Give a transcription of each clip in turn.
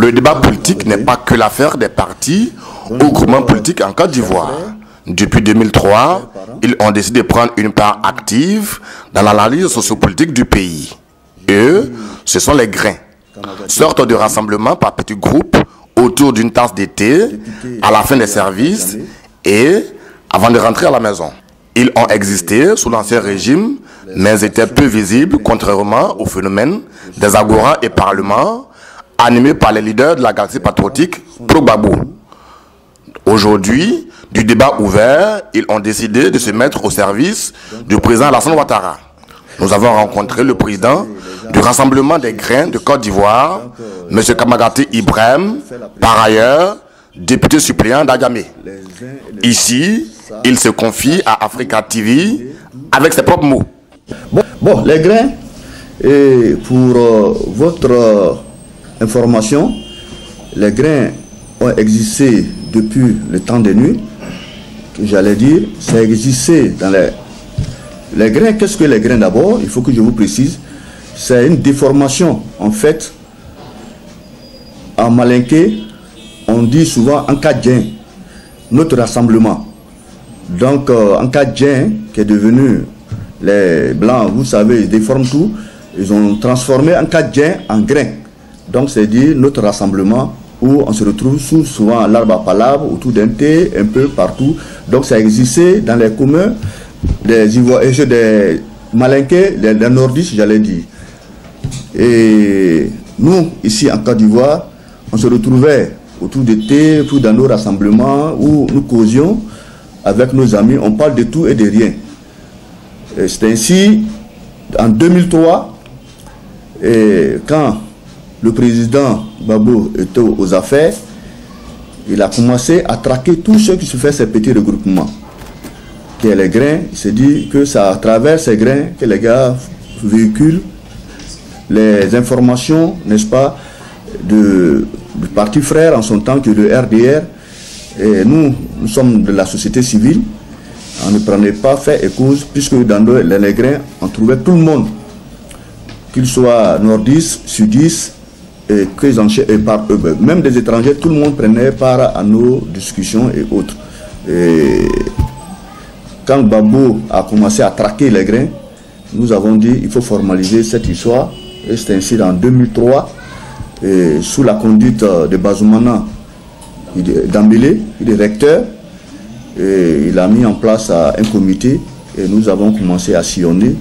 Le débat politique n'est pas que l'affaire des partis ou groupements politiques en Côte d'Ivoire. Depuis 2003, ils ont décidé de prendre une part active dans l'analyse sociopolitique du pays. Eux, ce sont les grains, sorte de rassemblement par petits groupes autour d'une tasse de thé à la fin des services et avant de rentrer à la maison. Ils ont existé sous l'Ancien Régime, mais étaient peu visibles contrairement au phénomène des agoras et parlements animés par les leaders de la galaxie patriotique pro-Gbagbo. Aujourd'hui, du débat ouvert, ils ont décidé de se mettre au service du président Alassane Ouattara. Nous avons rencontré le président du Rassemblement des grains de Côte d'Ivoire, M. Kamagaté Ibrahim, par ailleurs député suppléant d'Adjamé. Ici, il se confie à Africa TV avec ses propres mots. Bon, les grains, et pour votre information, les grains ont existé depuis le temps des nuits, j'allais dire, ça existait dans les grains. Qu'est-ce que les grains d'abord? Il faut que je vous précise. C'est une déformation, en fait. En malinké, on dit souvent en Kadjien, notre rassemblement. Donc, en Kadjien, qui est devenu les blancs, vous savez, ils déforment tout. Ils ont transformé en Kadjien en grain. Donc, c'est dire notre rassemblement où on se retrouve souvent à l'arbre à palabre, autour d'un thé, un peu partout. Donc, ça existait dans les communs des Ivoiriens, des Malinqués, des nordistes, j'allais dire. Et nous, ici en Côte d'Ivoire, on se retrouvait autour de thé, autour de nos rassemblements, où nous causions avec nos amis, on parle de tout et de rien. C'est ainsi, en 2003, et quand le président Gbagbo était aux affaires, il a commencé à traquer tous ceux qui se font ces petits regroupements. Qui est les grains, il s'est dit que c'est à travers ces grains que les gars véhiculent les informations, n'est-ce pas, du parti frère en son temps que le RDR. Et nous sommes de la société civile, on ne prenait pas fait et cause, puisque dans les grains, on trouvait tout le monde, qu'ils soient nordistes, sudistes, et même des étrangers, tout le monde prenait part à nos discussions et autres. Et quand Gbagbo a commencé à traquer les grains, nous avons dit qu'il faut formaliser cette histoire. Et c'est ainsi en 2003, et sous la conduite de Bazoumana Dambélé, il est recteur, et il a mis en place un comité et nous avons commencé à sillonner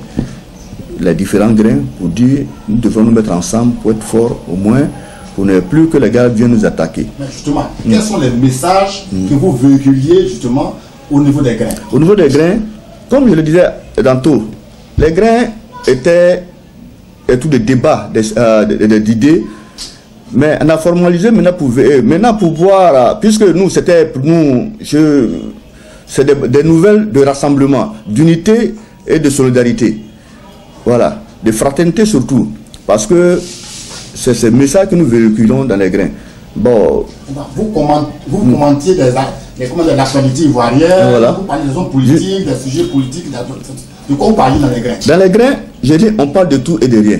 les différents grains pour dire nous devons nous mettre ensemble pour être forts au moins, pour ne plus que les gars viennent nous attaquer. Mais justement, quels sont les messages que vous véhiculiez justement au niveau des grains? Au niveau des grains, comme je le disais tantôt, les grains étaient tout des débats, d'idées, mais on a formalisé maintenant pour voir, puisque nous, c'était pour nous, c'est des nouvelles de rassemblement, d'unité et de solidarité. Voilà, de fraternité surtout, parce que c'est ce message que nous véhiculons dans les grains. Bon, vous commentiez de l'actualité ivoirienne, voilà. Vous parlez des hommes politiques, des sujets politiques, de quoi vous parlez dans les grains? Dans les grains, j'ai dit, on parle de tout et de rien.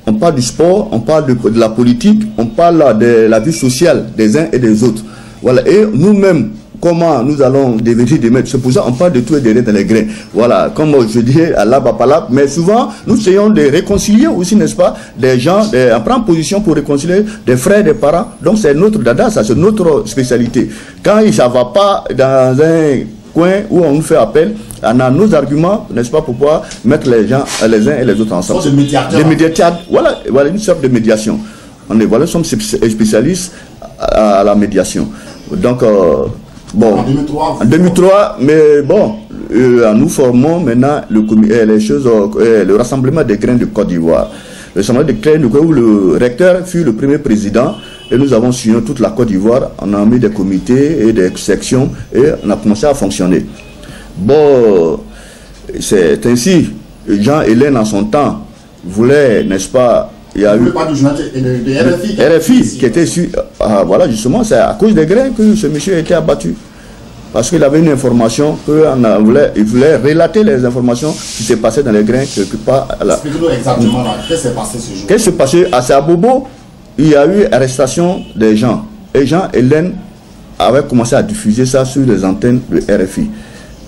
On parle du sport, on parle de la politique, on parle de la vie sociale des uns et des autres. Voilà, et nous-mêmes, comment nous allons devenir des maîtres. C'est pour ça qu'on parle de tout et de rien dans les grains. Voilà, comme je dis à l'arbre à palabre, mais souvent, nous essayons de réconcilier aussi, n'est-ce pas, des gens, on prend position pour réconcilier des frères, des parents. Donc c'est notre dada, ça c'est notre spécialité. Quand ça ne va pas dans un coin où on nous fait appel, on a nos arguments, n'est-ce pas, pour pouvoir mettre les gens, les uns et les autres ensemble. Des médiateurs. Voilà, une sorte de médiation. Nous sommes spécialistes à la médiation. Donc, bon, en 2003, mais bon, nous formons maintenant le Rassemblement des grains de Côte d'Ivoire. Le Rassemblement des grains de Côte d'Ivoire où le recteur fut le premier président et nous avons suivi toute la Côte d'Ivoire. On a mis des comités et des sections et on a commencé à fonctionner. Bon, c'est ainsi, Jean Hélène en son temps voulait, n'est-ce pas, il y a eu RFI qui était su. Voilà, justement, c'est à cause des grains que ce monsieur a été abattu. Parce qu'il avait une information, il voulait relater les informations qui s'est passées dans les grains quelque part. Expliquez-nous exactement, qu'est-ce qui s'est passé ce jour? Qu'est-ce qui s'est passé? C'est à Bobo, il y a eu arrestation des gens. Et Jean Hélène avait commencé à diffuser ça sur les antennes de RFI.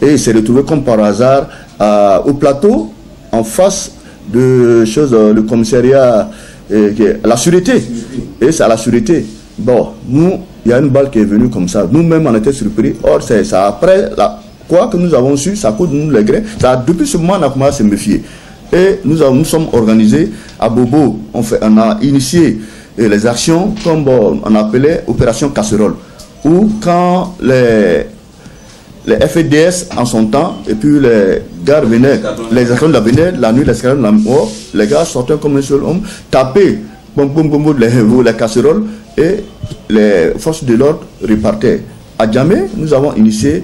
Et il s'est retrouvé comme par hasard au plateau, en face de le commissariat, la sûreté. Et c'est à la sûreté. Bon, nous, il y a une balle qui est venue comme ça. Nous-mêmes, on était surpris. Or, c'est ça après, quoi que nous avons su, ça cause de nous les grains. Depuis ce moment, on a commencé à se méfier. Et nous sommes organisés à Bobo. On a initié les actions comme on appelait Opération Casserole. Où quand les FDS en son temps, et puis les gars venaient, les actions venaient, la nuit, les gars sortaient comme un seul homme, tapaient les casseroles et les forces de l'ordre repartaient. À Djamé, nous avons initié.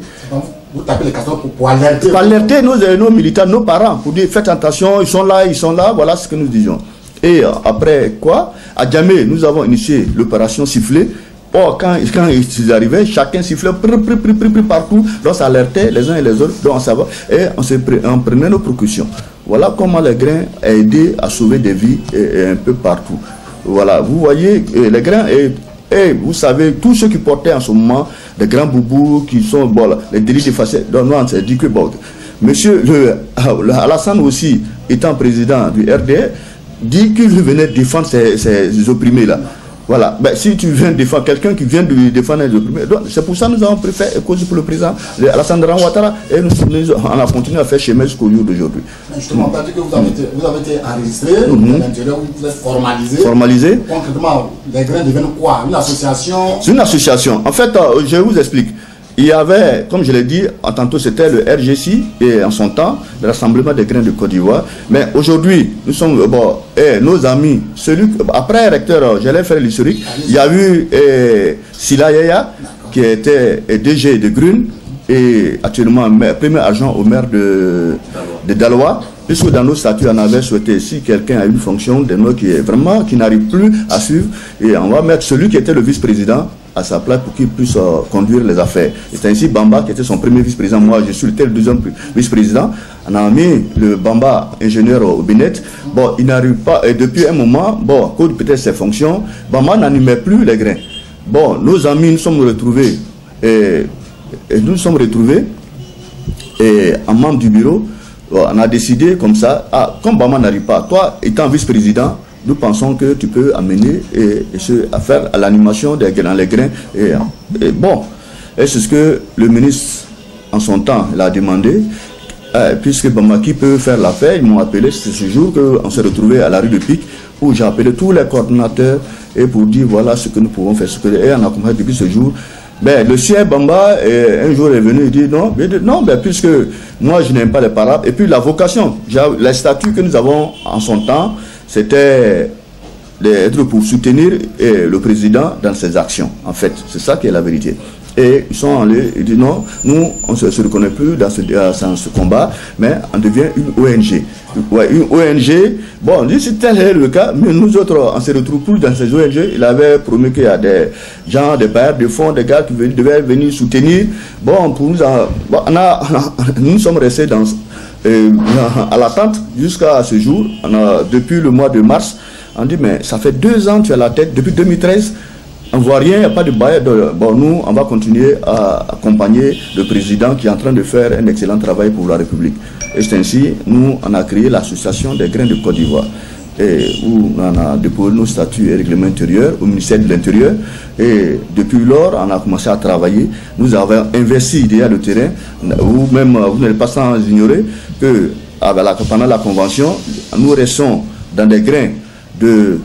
Vous tapez les casseroles pour alerter. Pour alerter nos militaires, nos parents, pour dire faites attention, ils sont là, voilà ce que nous disions. Et après quoi, à Djamé, nous avons initié l'opération sifflée. Or, quand ils arrivaient, chacun sifflait partout, donc ça alertait les uns et les autres, donc ça va, et on prenait nos précautions. Voilà comment les grains a aidé à sauver des vies et un peu partout. Voilà, vous voyez, les grains, et vous savez, tous ceux qui portaient en ce moment des grands boubous, qui sont, bon, les délits effacés, donc nous on s'est dit que, bon, monsieur Alassane aussi, étant président du RDR, dit qu'il venait défendre ces opprimés-là. Voilà, ben, si tu viens défendre quelqu'un qui vient de défendre les opprimés, c'est pour ça que nous avons préféré causer pour le président Alassane Ouattara et on a continué à faire chemin jusqu'au jour d'aujourd'hui. Justement, on a dit que vous avez été enregistré, à l'intérieur, vous êtes formalisé. Formalisé. Concrètement, les grains deviennent quoi? Une association? C'est une association. En fait, je vous explique. Il y avait, comme je l'ai dit, tantôt c'était le RGC et en son temps, le Rassemblement des grains de Côte d'Ivoire. Mais aujourd'hui, nous sommes, bon, nos amis, après recteur, j'allais faire l'historique, il y a eu Sila Yaya, qui était DG de Grune, et actuellement premier agent au maire de Daloa. Puisque dans nos statuts, on avait souhaité, si quelqu'un a une fonction de nous qui n'arrive plus à suivre, et on va mettre celui qui était le vice-président à sa place pour qu'il puisse conduire les affaires. C'est ainsi Bamba qui était son premier vice-président. Moi, je suis le deuxième vice-président. On a mis le Bamba ingénieur au Binet. Bon, il n'arrive pas, et depuis un moment, bon, cause peut-être ses fonctions, Bamba n'animait plus les grains. Bon, nos amis nous sommes retrouvés, et en membre du bureau, on a décidé comme ça, comme Bamba n'arrive pas, toi étant vice-président, nous pensons que tu peux amener à faire l'animation dans les grains. Et bon, et c'est ce que le ministre, en son temps, l'a demandé. Puisque Bamaki peut faire l'affaire, ils m'ont appelé. C'est ce jour qu'on s'est retrouvé à la rue de Pic, où j'ai appelé tous les coordinateurs et pour dire voilà ce que nous pouvons faire. Et on a commencé depuis ce jour. Ben, le chien Bamba, un jour est venu, il dit non, ben, puisque moi je n'aime pas les parades. Et puis la vocation, les statuts que nous avons en son temps, c'était d'être pour soutenir le président dans ses actions. En fait, c'est ça qui est la vérité. Et ils sont allés, ils disent non, nous on ne se reconnaît plus dans ce combat, mais on devient une ONG. Ouais, une ONG, bon, on dit c'est tel est le cas, mais nous autres, on se retrouve plus dans ces ONG. Il avait promis qu'il y a des gens, des bailleurs de fonds, des gars qui devaient venir soutenir. Bon, pour nous, nous sommes restés à l'attente jusqu'à ce jour. Depuis le mois de mars, on dit mais ça fait 2 ans que tu es à la tête, depuis 2013. On ne voit rien, il n'y a pas de bail. Bon, nous, on va continuer à accompagner le président qui est en train de faire un excellent travail pour la République. Et c'est ainsi, nous, on a créé l'association des grains de Côte d'Ivoire, où on a déposé nos statuts et règlements intérieurs au ministère de l'Intérieur. Et depuis lors, on a commencé à travailler. Nous avons investi derrière le terrain, où même, vous n'êtes pas sans ignorer que pendant la convention, nous restons dans des grains de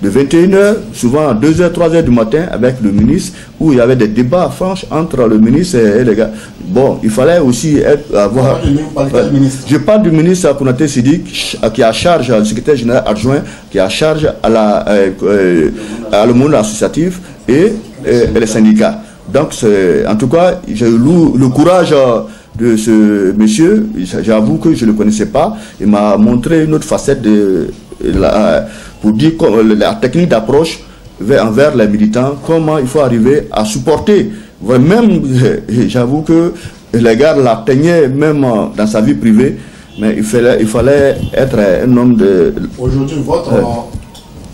21h, souvent à 2h, 3h du matin avec le ministre, où il y avait des débats franches entre le ministre et les gars. Bon, il fallait aussi avoir... Je parle du ministre Kounaté Sidik, qui a charge, le secrétaire général adjoint, qui a charge à le monde associatif et les syndicats. Donc, en tout cas, j'ai eu le courage de ce monsieur. J'avoue que je ne le connaissais pas. Il m'a montré une autre facette pour dire la technique d'approche envers les militants, comment il faut arriver à supporter. Même, j'avoue que les gars l'atteignaient même dans sa vie privée, mais il fallait être un homme de... Aujourd'hui,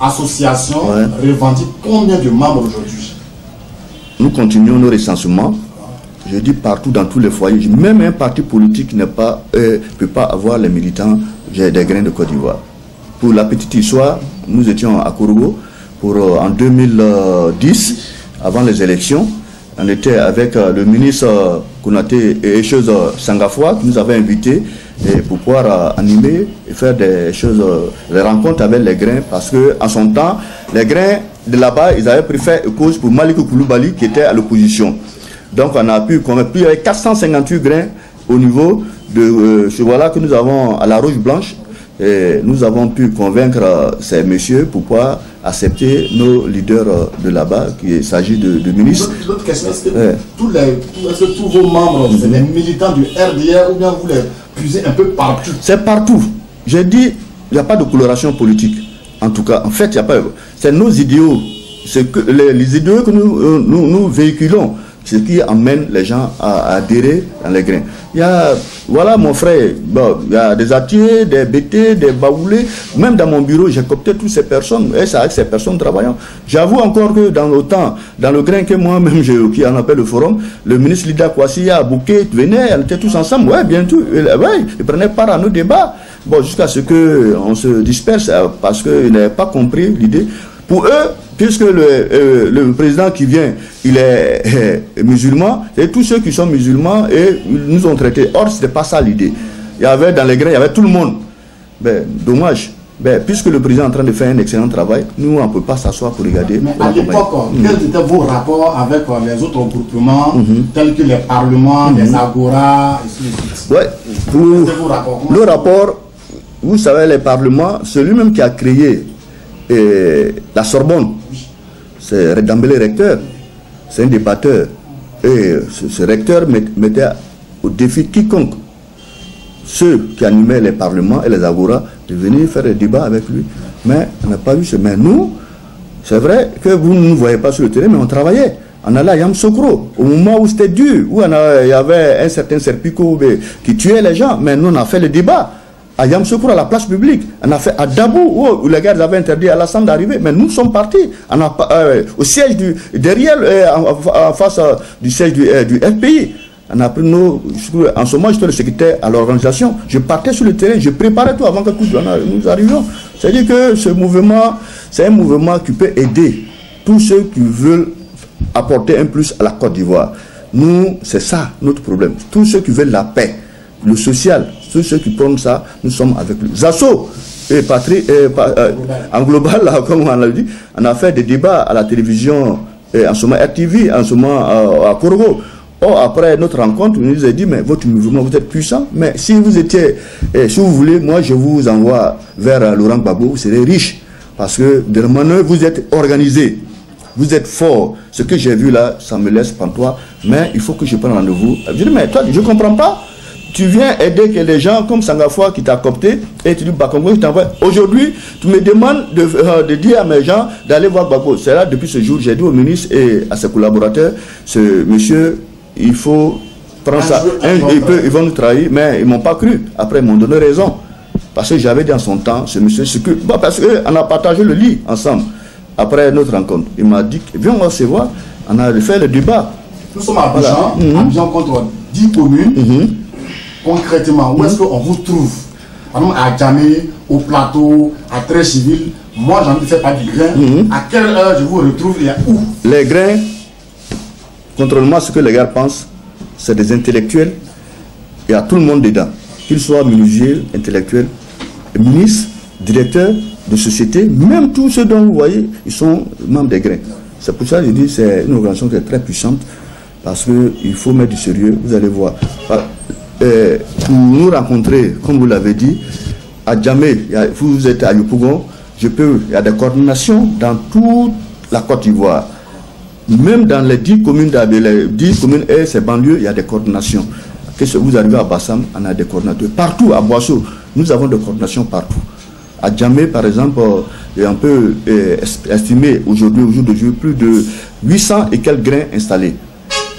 association revendique combien de membres aujourd'hui? Nous continuons nos recensements. Je dis partout dans tous les foyers. Même un parti politique ne peut pas avoir les militants des grains de Côte d'Ivoire. Pour la petite histoire, nous étions à Korogo en 2010, avant les élections. On était avec le ministre Konaté et choses Sangafoua qui nous avait invités pour pouvoir animer et faire des choses, des rencontres avec les grains, parce que en son temps, les grains de là-bas, ils avaient préféré cause pour Malick Koulibaly qui était à l'opposition. Donc on a pu convaincre, puis il y avait 458 grains au niveau de ce voilà que nous avons à la Rouge Blanche. Et nous avons pu convaincre ces messieurs pour pouvoir accepter nos leaders de là-bas, qu'il s'agit de ministres. L'autre question, est-ce que tous vos membres, c'est les militants du RDR ou bien vous les puisez un peu partout? C'est partout. J'ai dit, il n'y a pas de coloration politique. En tout cas, en fait, il n'y a pas. C'est nos idéaux. C'est que les idéaux que nous véhiculons, ce qui amène les gens à adhérer dans les grains. Il y a, voilà mon frère, bon, il y a des attiers, des BT, des baoulés. Même dans mon bureau, j'ai coopté toutes ces personnes, et c'est avec ces personnes travaillant. J'avoue encore que dans le temps, dans le grain que moi-même, qui en appelle le forum, le ministre Lida Kouassia, Bouquet, venait, on était tous ensemble, ouais, bien tout, ils prenaient part à nos débats. Bon, jusqu'à ce qu'on se disperse, parce qu'ils n'avaient pas compris l'idée. Pour eux, puisque le président qui vient, il est musulman, et tous ceux qui sont musulmans, et ils nous ont traités. Or, ce n'était pas ça l'idée. Il y avait dans les grains, il y avait tout le monde. Ben, dommage. Ben, puisque le président est en train de faire un excellent travail, nous, on ne peut pas s'asseoir pour regarder. Mais à l'époque, quels étaient vos rapports avec les autres groupements, tels que les parlements, les agora, et ainsi de suite? Ouais, le rapport, vous savez, les parlements, celui même qui a créé la Sorbonne, c'est Dambélé recteur, c'est un débatteur. Et ce recteur mettait au défi quiconque, ceux qui animaient les parlements et les agoras, de venir faire des débats avec lui. Mais on n'a pas vu ce. Mais nous, c'est vrai que vous ne nous voyez pas sur le terrain, mais on travaillait. On allait à Yamoussoukro, au moment où c'était dur, où il y avait un certain Serpico qui tuait les gens, mais nous on a fait le débat. À Yamoussoukro, à la place publique, on a fait à Dabou, où les gars avaient interdit à Alassane d'arriver, mais nous sommes partis. On a, au siège derrière, en face du siège du FPI. On a pris en ce moment, j'étais le secrétaire à l'organisation. Je partais sur le terrain, je préparais tout avant que nous arrivions. C'est-à-dire que ce mouvement, c'est un mouvement qui peut aider tous ceux qui veulent apporter un plus à la Côte d'Ivoire. Nous, c'est ça notre problème. Tous ceux qui veulent la paix, le social, tous ceux qui prennent ça, nous sommes avec lui. Zasso et Patrick, en global, là, comme on l'a dit, on a fait des débats à la télévision, en ce moment RTV, en ce moment à Korogo. Or, après notre rencontre, on nous a dit, mais votre mouvement, vous êtes puissant, mais si vous étiez, si vous voulez, moi je vous envoie vers Laurent Gbagbo, vous serez riche, parce que de manière, vous êtes organisé, vous êtes fort. Ce que j'ai vu là, ça me laisse pantois, mais il faut que je prenne rendez-vous. Je dis, mais toi, je ne comprends pas. Tu viens aider que les gens comme Sangafoua qui t'a coopté, et tu dis, bah, comment je t'envoie. Aujourd'hui, tu me demandes de dire à mes gens d'aller voir Gbagbo. C'est là, depuis ce jour, j'ai dit au ministre et à ses collaborateurs, ce monsieur, il faut prendre ça. Ils vont nous trahir, mais ils ne m'ont pas cru. Après, ils m'ont donné raison. Parce que j'avais dit en son temps, ce monsieur, parce qu'on a partagé le lit ensemble. Après notre rencontre, il m'a dit, viens, on va se voir. On a fait le débat. Nous sommes à Abidjan, Abidjan contre 10 communes. Concrètement, où est-ce qu'on vous trouve? Par exemple, à Djamé, au plateau, à Très-Civil. Moi, j'ai envie de faire pas du grain. À quelle heure je vous retrouve et où? Les grains, contrairement à ce que les gars pensent, c'est des intellectuels. Il y a tout le monde dedans. Qu'ils soient menuisiers, intellectuels, ministres, directeurs de société, même tous ceux dont vous voyez, ils sont membres des grains. C'est pour ça que je dis que c'est une organisation qui est très puissante, parce qu'il faut mettre du sérieux, vous allez voir. Pour nous rencontrer, comme vous l'avez dit, à Djamé, vous êtes à Yopougon, il y a des coordinations dans toute la Côte d'Ivoire. Même dans les 10 communes, les 10 communes et ces banlieues, il y a des coordinations. Que vous arrivez à Bassam, on a des coordinateurs. Partout, à Boisseau, nous avons des coordinations partout. À Djamé, par exemple, on peut estimer aujourd'hui, au jour d'aujourd'hui, plus de 800 et quelques grains installés.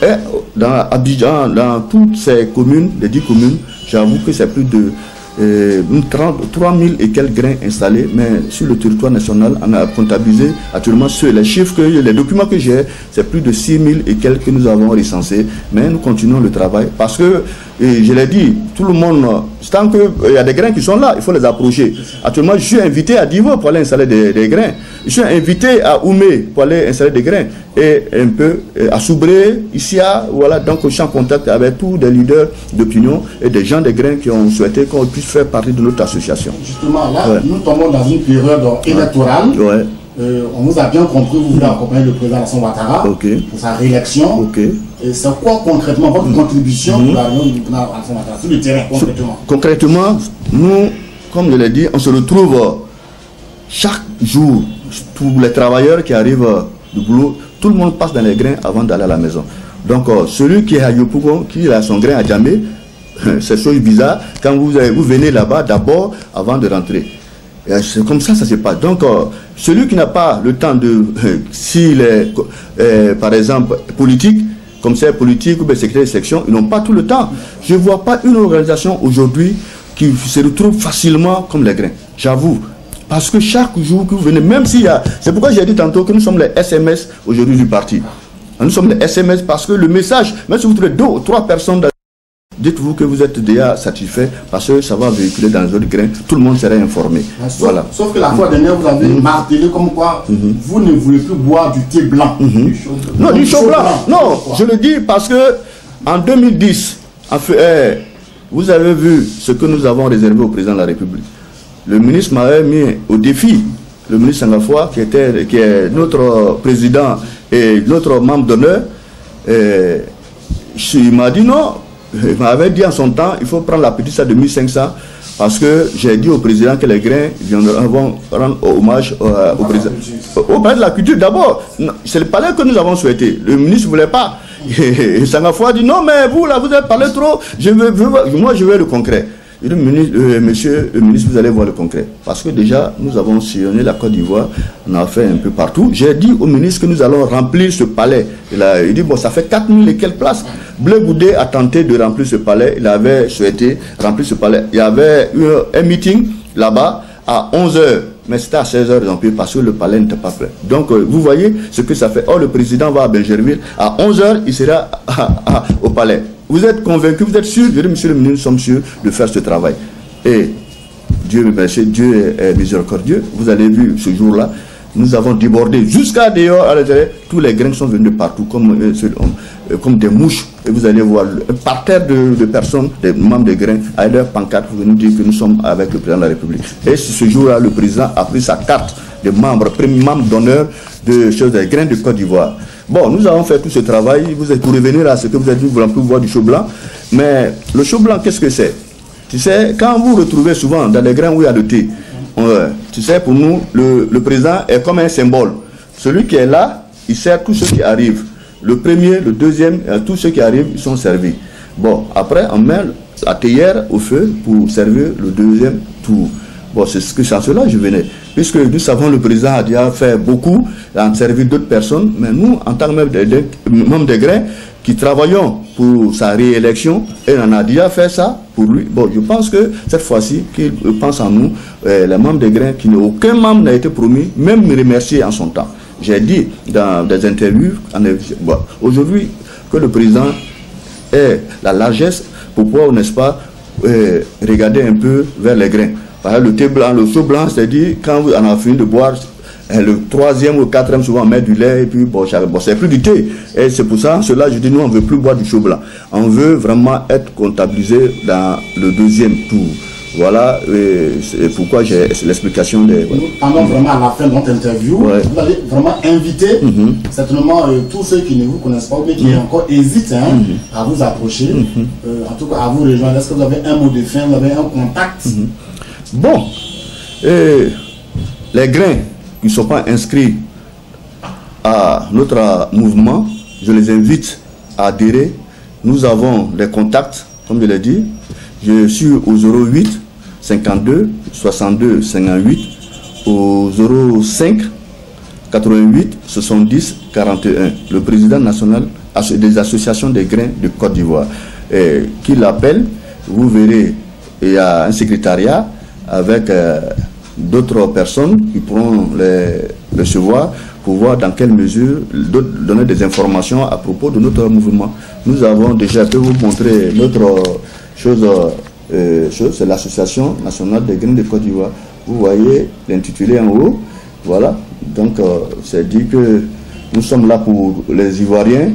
Et dans Abidjan, dans toutes ces communes, les 10 communes, j'avoue que c'est plus de 3000 et quelques grains installés, mais sur le territoire national, on a comptabilisé actuellement sur les chiffres, les documents que j'ai, c'est plus de 6000 et quelques que nous avons recensés, mais nous continuons le travail parce que, je l'ai dit, tout le monde, tant qu'il y a des grains qui sont là, il faut les approcher. Actuellement, je suis invité à Divo pour aller installer des grains, je suis invité à Oumé pour aller installer des grains, et un peu à Soubré, ici, voilà, donc je suis en contact avec tous des leaders d'opinion et des gens des grains qui ont souhaité qu'on puisse faire partie de notre association. Justement, là, nous tombons dans une période électorale. On vous a bien compris, vous voulez accompagner le président Alassane Ouattara pour sa réélection. Et c'est quoi concrètement votre contribution pour la réunion du président Alassane Ouattara sur le terrain concrètement? Concrètement, nous, comme je l'ai dit, on se retrouve chaque jour. Tous les travailleurs qui arrivent du boulot, tout le monde passe dans les grains avant d'aller à la maison. Donc, celui qui est à Yopougon, qui a son grain à Djamé, c'est chose bizarre. Quand vous venez là-bas, d'abord, avant de rentrer. C'est comme ça se passe. Donc, celui qui n'a pas le temps de, s'il est, par exemple, politique, commissaire politique ou secrétaire de section, ils n'ont pas tout le temps. Je ne vois pas une organisation aujourd'hui qui se retrouve facilement comme les grains. J'avoue. Parce que chaque jour que vous venez, même s'il y a... C'est pourquoi j'ai dit tantôt que nous sommes les SMS aujourd'hui du parti. Nous sommes les SMS parce que le message, même si vous trouvez 2 ou 3 personnes, dites-vous que vous êtes déjà satisfait parce que ça va véhiculer dans les autres grains, tout le monde sera informé. Voilà. Sauf que la fois dernière, vous avez martelé comme quoi vous ne voulez plus boire du thé blanc. Non, du chaud blanc. Non, je le dis parce que en 2010, vous avez vu ce que nous avons réservé au président de la République. Le ministre m'avait mis au défi, le ministre Sangafoua, qui est notre président et notre membre d'honneur, il m'a dit non, il m'avait dit en son temps, il faut prendre la petite salle de 1500, parce que j'ai dit au président que les grains vont rendre hommage au président. Au palais de la culture d'abord, c'est le palais que nous avons souhaité, le ministre ne voulait pas. Et Sangafoua dit non mais vous là vous avez parlé trop, moi je veux le concret. Le ministre, monsieur le ministre, vous allez voir le concret. Parce que déjà, nous avons sillonné la Côte d'Ivoire, on a fait un peu partout. J'ai dit au ministre que nous allons remplir ce palais. Il dit, bon, ça fait 4000 et quelques places. Blé Goudé a tenté de remplir ce palais. Il avait souhaité remplir ce palais. Il y avait eu un meeting là-bas à 11h. Mais c'était à 16h ils ont pu parce que le palais n'était pas prêt. Donc, vous voyez ce que ça fait. Or, le président va à Bergerville. À 11h, il sera au palais. Vous êtes convaincu, vous êtes sûr? Je dis, monsieur le ministre, nous sommes sûrs de faire ce travail. Et Dieu me merci, Dieu est miséricordieux. Vous avez vu ce jour-là, nous avons débordé jusqu'à dehors, à l'intérieur. Tous les grains sont venus de partout, comme des mouches. Et vous allez voir un parterre de personnes, des membres de grains, avec leur pancarte pour nous dire que nous sommes avec le président de la République. Et ce jour-là, le président a pris sa carte de membre, premier membre d'honneur des grains de Côte d'Ivoire. Bon, nous avons fait tout ce travail. Vous êtes pour revenir à ce que vous avez dit, vous voulez plus boire du chaud blanc. Mais le chaud blanc, qu'est-ce que c'est? Tu sais, quand vous retrouvez souvent dans les grains où il y a le thé, tu sais, pour nous, le président est comme un symbole. Celui qui est là, il sert tous ceux qui arrivent. Le premier, le deuxième, tous ceux qui arrivent, ils sont servis. Bon, après, on met la théière au feu pour servir le deuxième tour. Bon, c'est ce que c'est à cela je venais. Puisque nous savons le président a déjà fait beaucoup, il a servi d'autres personnes, mais nous, en tant que membres des grains, qui travaillons pour sa réélection, et on a déjà fait ça pour lui. Bon, je pense que cette fois-ci, qu'il pense en nous, les membres des grains, aucun membre n'a été promis, même me remercier en son temps. J'ai dit dans des interviews, bon, aujourd'hui, que le président ait la largesse pour pouvoir, n'est-ce pas, regarder un peu vers les grains. Le thé blanc, le chaud blanc, c'est-à-dire quand on a fini de boire, le troisième ou quatrième, souvent on met du lait et puis bon c'est plus du thé. Et c'est pour ça, je dis nous on ne veut plus boire du chaud blanc. On veut vraiment être comptabilisé dans le deuxième tour. Voilà, c'est pourquoi j'ai l'explication des... Nous tendons vraiment à la fin de notre interview. Vous allez vraiment inviter certainement tous ceux qui ne vous connaissent pas ou bien qui encore hésitent à vous approcher, en tout cas à vous rejoindre. Est-ce que vous avez un mot de fin, vous avez un contact? Bon, les grains qui ne sont pas inscrits à notre mouvement, je les invite à adhérer. Nous avons des contacts, comme je l'ai dit. Je suis au 08 52 62 58, au 05 88 70 41. Le président national des associations des grains de Côte d'Ivoire. Qui l'appelle, vous verrez il y a un secrétariat avec d'autres personnes qui pourront les recevoir pour voir dans quelle mesure donner des informations à propos de notre mouvement. Nous avons déjà, je peux vous montrer notre chose, c'est l'Association nationale des grains de Côte d'Ivoire. Vous voyez l'intitulé en haut, voilà. Donc c'est dit que nous sommes là pour les Ivoiriens,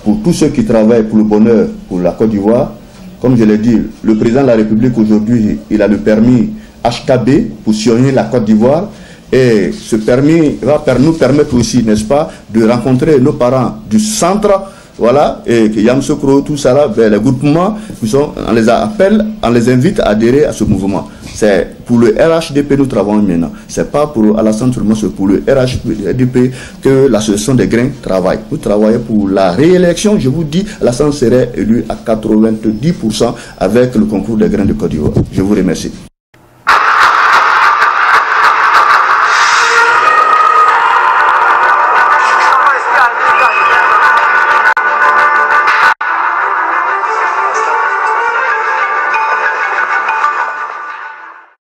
pour tous ceux qui travaillent pour le bonheur, pour la Côte d'Ivoire. Comme je l'ai dit, le président de la République aujourd'hui, il a le permis HKB pour sillonner la Côte d'Ivoire. Et ce permis va nous permettre aussi, n'est-ce pas, de rencontrer nos parents du centre, voilà, et que Yamsokro, tout ça là, les groupements, on les appelle, on les invite à adhérer à ce mouvement. C'est pour le RHDP nous travaillons maintenant. C'est pas pour Alassane seulement, c'est pour le RHDP que l'association des grains travaille. Nous travaillons pour la réélection. Je vous dis, Alassane serait élu à 90% avec le concours des grains de Côte d'Ivoire. Je vous remercie.